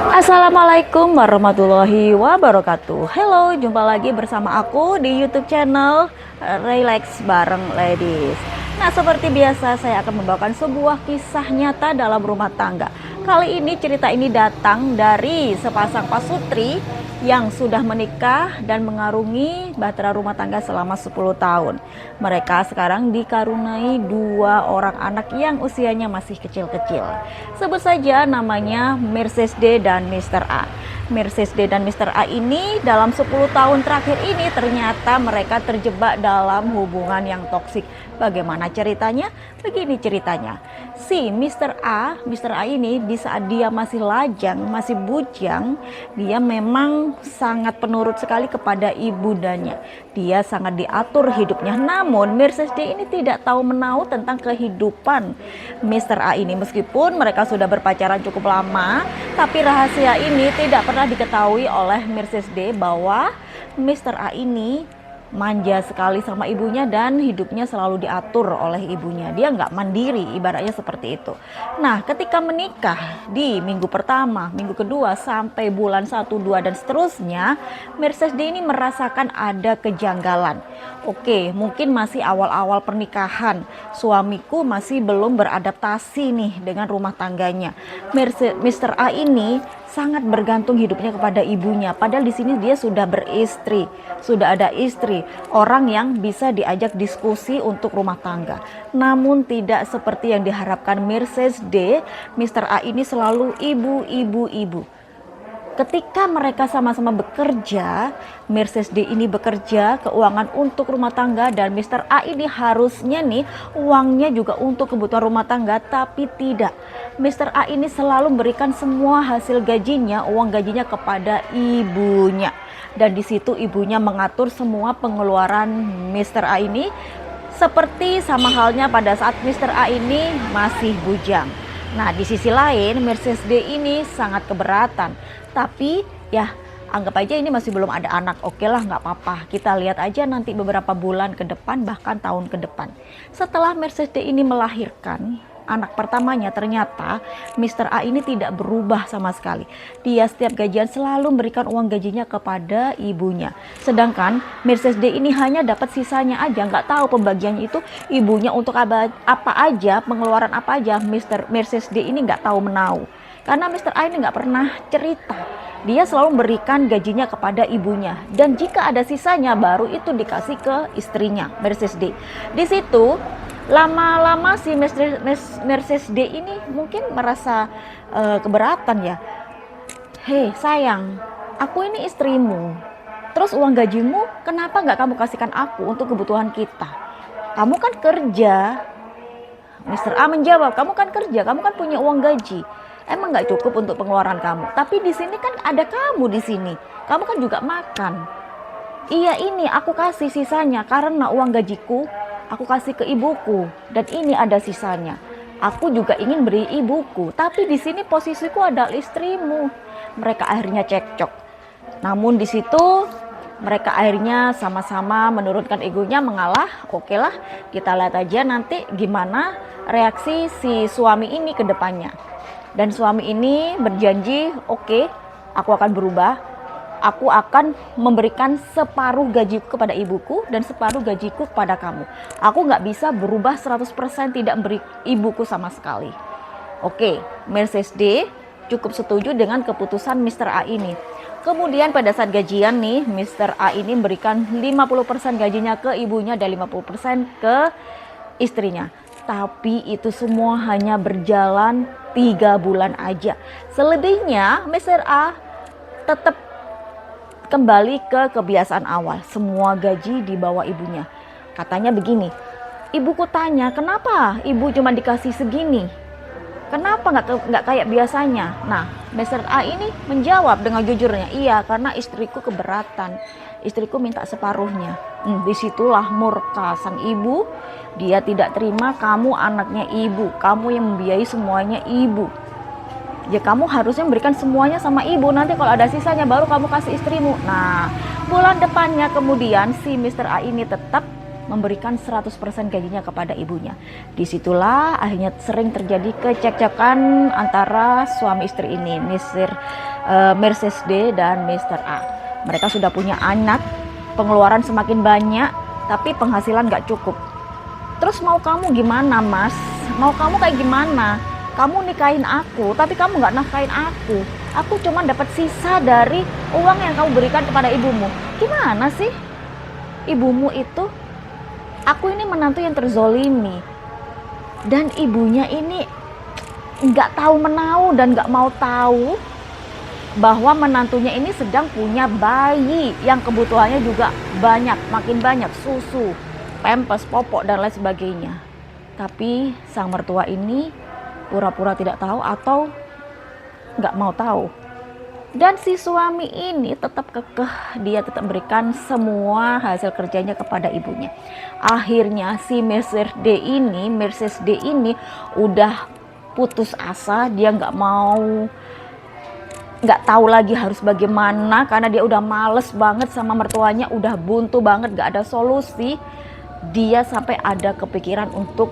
Assalamualaikum warahmatullahi wabarakatuh. Hello, jumpa lagi bersama aku di YouTube channel Relax bareng Ladies. Nah, seperti biasa saya akan membawakan sebuah kisah nyata dalam rumah tangga. Kali ini cerita ini datang dari sepasang pasutri yang sudah menikah dan mengarungi bahtera rumah tangga selama 10 tahun. Mereka sekarang dikaruniai 2 orang anak yang usianya masih kecil-kecil. Sebut saja namanya Mrs. D dan Mr. A. Mrs. D dan Mr. A ini dalam 10 tahun terakhir ini ternyata mereka terjebak dalam hubungan yang toksik. Bagaimana ceritanya? Begini ceritanya. Si Mr. A ini di saat dia masih lajang, masih bujang, dia memang sangat penurut sekali kepada ibundanya. Dia sangat diatur hidupnya. Namun Mrs. D ini tidak tahu menahu tentang kehidupan Mr. A ini. Meskipun mereka sudah berpacaran cukup lama, tapi rahasia ini tidak pernah diketahui oleh Mrs. D bahwa Mr. A ini manja sekali sama ibunya dan hidupnya selalu diatur oleh ibunya. Dia nggak mandiri, ibaratnya seperti itu. Nah, ketika menikah di minggu pertama, minggu kedua sampai bulan 1, 2 dan seterusnya, Mrs. D ini merasakan ada kejanggalan. Oke, mungkin masih awal-awal pernikahan. Suamiku masih belum beradaptasi nih dengan rumah tangganya. Mr. A ini sangat bergantung hidupnya kepada ibunya. Padahal di sini dia sudah beristri, sudah ada istri, orang yang bisa diajak diskusi untuk rumah tangga. Namun tidak seperti yang diharapkan Mrs. D. Mr. A ini selalu ibu. Ketika mereka sama-sama bekerja, Mrs. D ini bekerja keuangan untuk rumah tangga dan Mr. A ini harusnya nih uangnya juga untuk kebutuhan rumah tangga, tapi tidak. Mr. A ini selalu memberikan semua hasil gajinya, uang gajinya kepada ibunya. Dan di situ ibunya mengatur semua pengeluaran Mr. A ini seperti sama halnya pada saat Mr. A ini masih bujang. Nah, di sisi lain Mrs. D ini sangat keberatan. Tapi ya anggap aja ini masih belum ada anak. Oke lah, nggak apa-apa. Kita lihat aja nanti beberapa bulan ke depan, bahkan tahun ke depan. Setelah Mrs. D ini melahirkan anak pertamanya, ternyata Mr. A ini tidak berubah sama sekali. Dia setiap gajian selalu memberikan uang gajinya kepada ibunya. Sedangkan Mrs. D ini hanya dapat sisanya aja, nggak tahu pembagiannya itu ibunya untuk apa aja, pengeluaran apa aja. Mrs. D ini nggak tahu menahu. Karena Mr. A ini nggak pernah cerita. Dia selalu memberikan gajinya kepada ibunya. Dan jika ada sisanya baru itu dikasih ke istrinya, Mrs. D. Di situ lama-lama si Mrs. D ini mungkin merasa keberatan ya. Hei sayang, aku ini istrimu. Terus uang gajimu kenapa nggak kamu kasihkan aku untuk kebutuhan kita? Kamu kan kerja. Mr. A menjawab, kamu kan kerja, kamu kan punya uang gaji. Emang nggak cukup untuk pengeluaran kamu? Tapi di sini kan ada kamu di sini. Kamu kan juga makan. Iya, ini aku kasih sisanya karena uang gajiku aku kasih ke ibuku dan ini ada sisanya. Aku juga ingin beri ibuku, tapi di sini posisiku adalah istrimu. Mereka akhirnya cekcok. Namun di situ mereka akhirnya sama-sama menurunkan egonya, mengalah. Oke lah, kita lihat aja nanti gimana reaksi si suami ini ke depannya. Dan suami ini berjanji, oke, aku akan berubah. Aku akan memberikan separuh gajiku kepada ibuku dan separuh gajiku kepada kamu. Aku nggak bisa berubah 100% tidak memberi ibuku sama sekali. Oke, Mrs. D cukup setuju dengan keputusan Mr. A ini. Kemudian pada saat gajian nih, Mr. A ini memberikan 50% gajinya ke ibunya dan 50% ke istrinya. Tapi itu semua hanya berjalan 3 bulan aja. Selebihnya Mr. A tetap kembali ke kebiasaan awal. Semua gaji dibawa ibunya. Katanya begini, ibuku tanya kenapa ibu cuma dikasih segini? Kenapa nggak kayak biasanya? Nah, Mr. A ini menjawab dengan jujurnya, iya karena istriku keberatan. Istriku minta separuhnya. Disitulah murka sang ibu. Dia tidak terima kamu anaknya ibu. Kamu yang membiayai semuanya ibu. Ya kamu harusnya memberikan semuanya sama ibu. Nanti kalau ada sisanya baru kamu kasih istrimu. Nah, bulan depannya kemudian si Mr. A ini tetap memberikan 100% gajinya kepada ibunya. Disitulah akhirnya sering terjadi kecekcokan antara suami istri ini, Mrs. D dan Mr. A. Mereka sudah punya anak, pengeluaran semakin banyak, tapi penghasilan gak cukup. Terus mau kamu gimana, Mas? Mau kamu kayak gimana? Kamu nikahin aku, tapi kamu gak nafkahin aku. Aku cuma dapat sisa dari uang yang kamu berikan kepada ibumu. Gimana sih? Ibumu itu, aku ini menantu yang terzolimi. Dan ibunya ini gak tahu menau dan gak mau tahu bahwa menantunya ini sedang punya bayi yang kebutuhannya juga banyak, makin banyak, susu, pampers, popok, dan lain sebagainya. Tapi sang mertua ini pura-pura tidak tahu atau nggak mau tahu. Dan si suami ini tetap kekeh, dia tetap berikan semua hasil kerjanya kepada ibunya. Akhirnya si Mrs. D ini udah putus asa, dia nggak tahu lagi harus bagaimana karena dia udah males banget sama mertuanya, udah buntu banget, nggak ada solusi. Dia sampai ada kepikiran untuk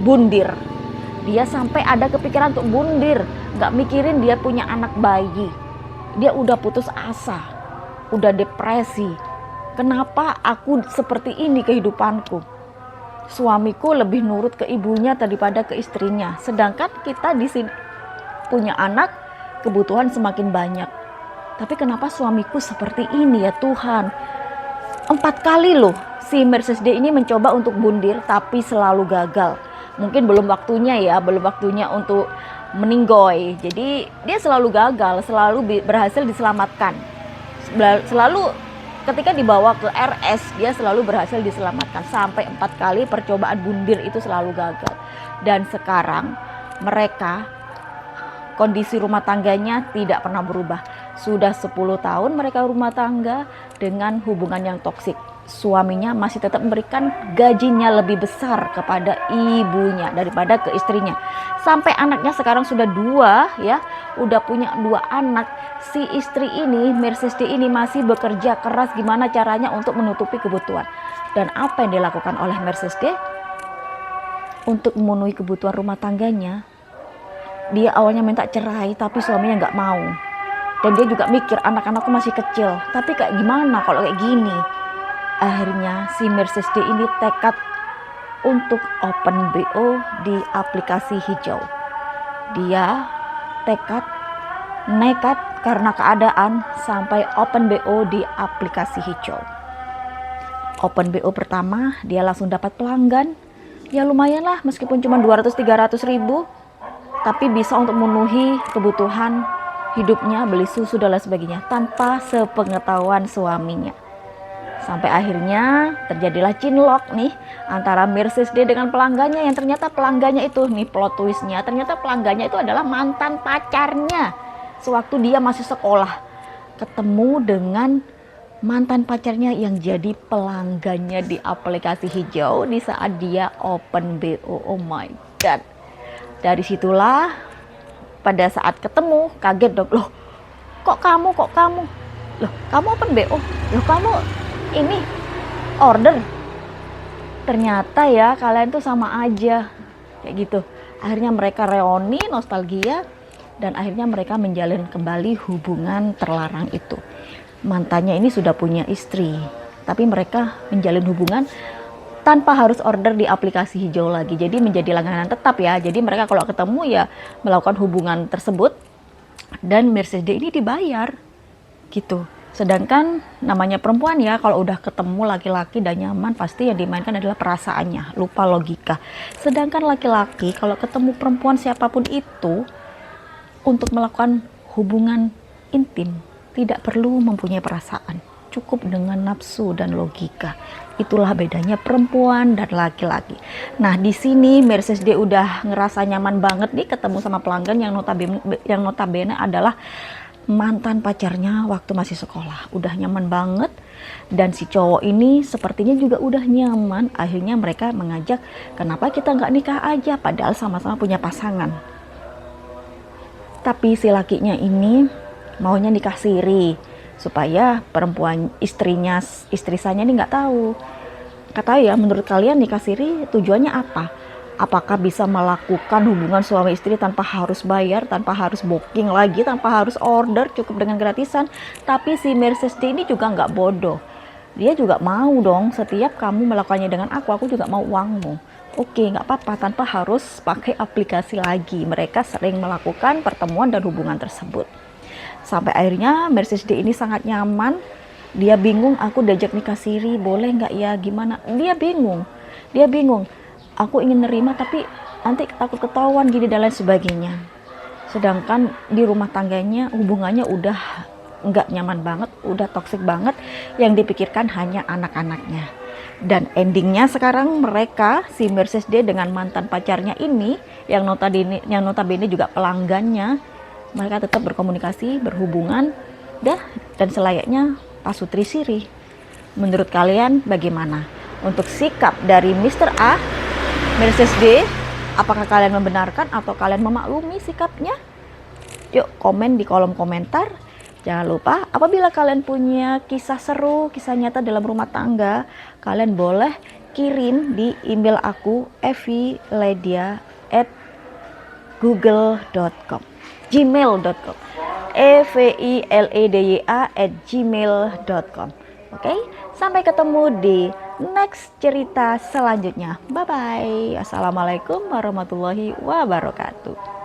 bundir. Gak mikirin dia punya anak bayi. Dia udah putus asa, udah depresi. Kenapa aku seperti ini kehidupanku? Suamiku lebih nurut ke ibunya daripada ke istrinya. Sedangkan kita di sini punya anak, kebutuhan semakin banyak. Tapi kenapa suamiku seperti ini ya Tuhan? 4 kali loh si Mrs. D ini mencoba untuk bundir, tapi selalu gagal. Mungkin belum waktunya untuk meninggoy. Jadi dia selalu gagal, selalu berhasil diselamatkan. Selalu ketika dibawa ke RS, dia selalu berhasil diselamatkan. Sampai 4 kali percobaan bundir itu selalu gagal. Dan sekarang mereka, kondisi rumah tangganya tidak pernah berubah. Sudah 10 tahun mereka rumah tangga dengan hubungan yang toksik. Suaminya masih tetap memberikan gajinya lebih besar kepada ibunya daripada ke istrinya. Sampai anaknya sekarang sudah 2 ya, udah punya 2 anak. Si istri ini, Mrs. D ini masih bekerja keras gimana caranya untuk menutupi kebutuhan. Dan apa yang dilakukan oleh Mrs. D untuk memenuhi kebutuhan rumah tangganya? Dia awalnya minta cerai tapi suaminya nggak mau. Dan dia juga mikir anak-anakku masih kecil, tapi kayak gimana kalau kayak gini? Akhirnya si Mrs. D ini tekad untuk open BO di aplikasi hijau. Dia nekat karena keadaan sampai open BO di aplikasi hijau. Open BO pertama dia langsung dapat pelanggan. Ya lumayan lah, meskipun cuma 200-300 ribu, tapi bisa untuk memenuhi kebutuhan hidupnya, beli susu dan lain sebagainya tanpa sepengetahuan suaminya. Sampai akhirnya terjadilah cinlok nih antara Mrs. D dengan pelanggannya, yang ternyata pelanggannya itu nih plot twistnya, ternyata pelanggannya itu adalah mantan pacarnya sewaktu dia masih sekolah. Ketemu dengan mantan pacarnya yang jadi pelanggannya di aplikasi hijau di saat dia open BO. Oh my god. Dari situlah pada saat ketemu kaget dong, loh kok kamu loh kamu open BO, loh kamu ini order. Ternyata ya kalian tuh sama aja kayak gitu. Akhirnya mereka reuni, nostalgia, dan akhirnya mereka menjalin kembali hubungan terlarang itu. Mantannya ini sudah punya istri, tapi mereka menjalin hubungan tanpa harus order di aplikasi hijau lagi. Jadi menjadi langganan tetap ya. Jadi mereka kalau ketemu ya melakukan hubungan tersebut, dan Mrs. D ini dibayar gitu. Sedangkan namanya perempuan ya, kalau udah ketemu laki-laki dan nyaman, pasti yang dimainkan adalah perasaannya, lupa logika. Sedangkan laki-laki kalau ketemu perempuan siapapun itu, untuk melakukan hubungan intim tidak perlu mempunyai perasaan, cukup dengan nafsu dan logika. Itulah bedanya perempuan dan laki-laki. Nah di sini Mrs. D udah ngerasa nyaman banget nih ketemu sama pelanggan yang notabene adalah mantan pacarnya waktu masih sekolah. Udah nyaman banget, dan si cowok ini sepertinya juga udah nyaman. Akhirnya mereka mengajak, kenapa kita nggak nikah aja, padahal sama-sama punya pasangan. Tapi si lakinya ini maunya nikah siri supaya perempuan istri saya ini nggak tahu. nggak tahu ya, menurut kalian nikah siri tujuannya apa? Apakah bisa melakukan hubungan suami istri tanpa harus bayar, tanpa harus booking lagi, tanpa harus order, cukup dengan gratisan? Tapi si Mercedes D ini juga nggak bodoh. Dia juga mau dong, setiap kamu melakukannya dengan aku juga mau uangmu. Oke, nggak apa-apa, tanpa harus pakai aplikasi lagi. Mereka sering melakukan pertemuan dan hubungan tersebut. Sampai akhirnya Mercedes D ini sangat nyaman. Dia bingung, aku diajak nikah siri, boleh nggak ya, gimana? Dia bingung. Aku ingin nerima tapi nanti takut ketahuan gini dan lain sebagainya. Sedangkan di rumah tangganya hubungannya udah nggak nyaman banget, udah toksik banget, yang dipikirkan hanya anak-anaknya. Dan endingnya sekarang mereka, si Mercedes D dengan mantan pacarnya ini, yang notabene juga pelanggannya, mereka tetap berkomunikasi, berhubungan, dan selayaknya pasutri siri. Menurut kalian bagaimana untuk sikap dari Mr. A, Mercedes D? Apakah kalian membenarkan atau kalian memaklumi sikapnya? Yuk komen di kolom komentar. Jangan lupa, apabila kalian punya kisah seru, kisah nyata dalam rumah tangga, kalian boleh kirim di email aku eviledia@google.com, gmail.com, eviledia@gmail.com. Oke, sampai ketemu di next cerita selanjutnya. Bye bye. Assalamualaikum warahmatullahi wabarakatuh.